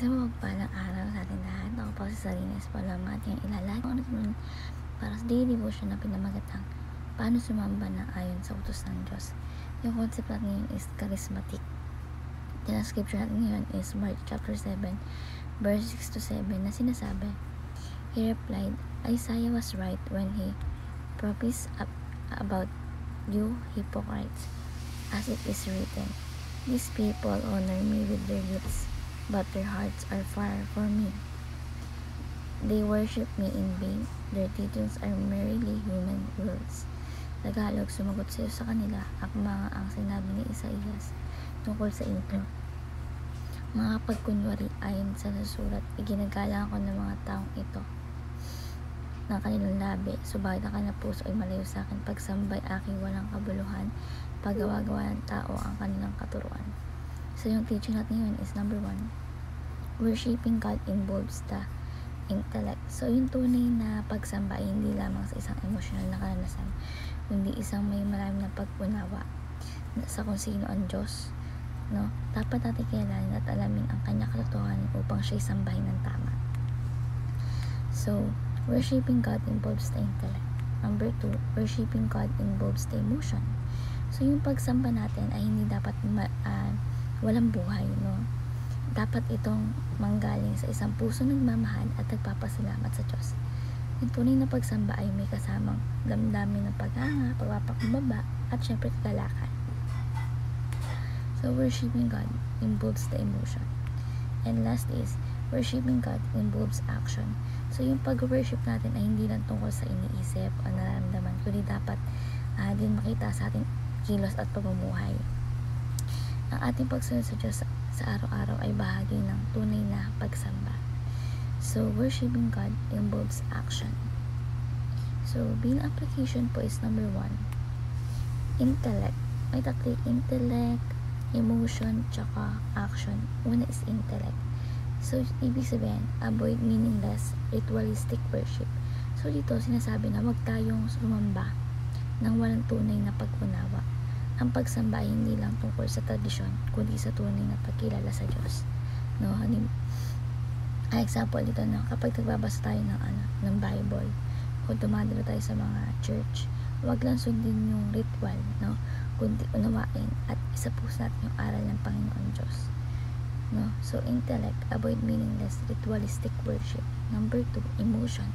Isang mapagpalang araw sa ating lahat. Ako po si Sarines Palama at yung ilalag para sa daily devotion na pinamagatang paano sumamba na ayon sa utos ng Diyos. Yung concept natin ngayon is charismatic. The scripture natin ngayon is Mark chapter 7 verse 6 to 7 na sinasabi, He replied, Isaiah was right when he prophesied about you hypocrites, as it is written, These people honor me with their lips, but their hearts are far from me. They worship me in vain. Their teachings are merely human rules. Tagalog, sumagot siya sa kanila, akma ang sinabi ni Isaias tungkol sa inyo. Mga pagkunwari ayon sa surat, iginagalang ko ng mga taong ito ng kanilang labi, subalit ang kanilang puso ay malayo sa akin. Pagsambay aking walang kabuluhan, paggawa-gawa ng tao ang kanilang katuruan. So yung teaching natin ngayon is number 1, worshiping God involves the intellect. So yung tunay na pagsamba ay hindi lamang sa isang emosyonal na karanasan, kundi isang may marami na pag-unawa sa kung sino ang Diyos. No? Dapat natin kilalanin at alamin ang kanyang katotohanan upang siya'y sambahin ng tama. So, worshiping God involves the intellect. Number 2, worshiping God involves the emotion. So, yung pagsamba natin ay hindi dapat walang buhay, no? Dapat itong manggaling sa isang puso nagmamahal at nagpapasalamat sa Diyos. Yung tunay na pagsamba ay may kasamang damdamin ng paghanga, pagpapakumbaba, at syempre kagalakan. So, worshiping God involves the emotion. And last is, worshiping God involves action. So, yung pag-worship natin ay hindi lang tungkol sa iniisip o nararamdaman, kundi dapat din makita sa ating kilos at pamumuhay. Ang ating pagsunod sa Diyos sa araw-araw ay bahagi ng tunay na pagsamba. So, worshiping God involves action. So, bilang application po is number 1, intellect. May tatlo, intellect, emotion, tsaka action. Una is intellect. So, ibig sabihin, avoid meaningless, ritualistic worship. So, dito sinasabi na wag tayong sumamba ng walang tunay na pag-unawa. Ang pagsamba ay hindi lang tungkol sa tradisyon, kundi sa tunay na pagkilala sa Diyos. No, example dito, no, kapag nagbabasa tayo ng Bible o dumadalo tayo sa mga church, wag lang sundin yung ritual, no, kundi unawain at isa po sa natin yung aral ng Panginoon Diyos. No? So, intellect, avoid meaningless, ritualistic worship. Number 2, emotion.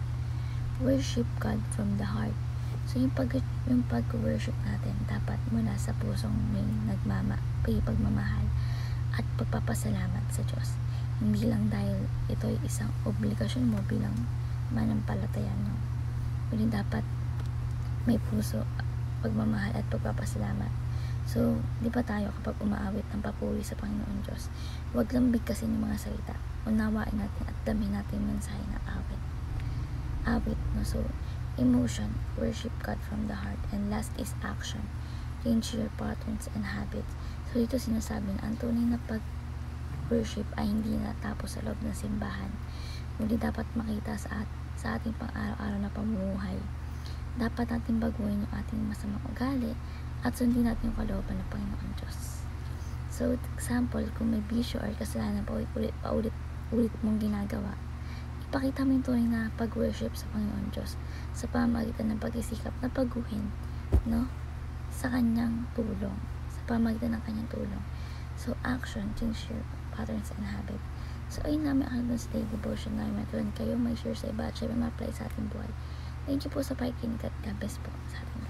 Worship God from the heart. So, yung pag-worship natin, dapat mula sa pusong may pagmamahal at pagpapasalamat sa Diyos. Hindi lang dahil ito ay isang obligasyon mo bilang manampalataya, no? Kundi dapat may puso, pagmamahal at pagpapasalamat. So, di ba tayo kapag umaawit ng papuri sa Panginoon Diyos, huwag lang bigkasin yung mga salita. Unawain natin at damin natin yung mensahe ng awit. Awit, no? So, emotion, worship God from the heart. And last is action. Change your patterns and habits. So, dito sinasabi na ang tunay na pag-worship ay hindi natapos sa loob ng simbahan. Kundi dapat makita sa ating pang-araw-araw na pamumuhay. Dapat natin baguhin yung ating masamang ugali at sundin natin yung kalooban ng Panginoon Diyos. So, example, kung may bisyo or kasalanan paulit mong ginagawa, ipakita mo yung tunay na pag-worship sa Panginoon Diyos sa pamamagitan ng pag-isikap na baguhin, no? Sa kanyang tulong, sa pamamagitan ng kanyang tulong. So, action, change your patterns and habit. So, ayun namin ang sa daily devotion namin. Matuwan kayo, may share sa iba at syempre ma-apply sa ating buhay. Thank you po sa pakikinig at God bless po sa ating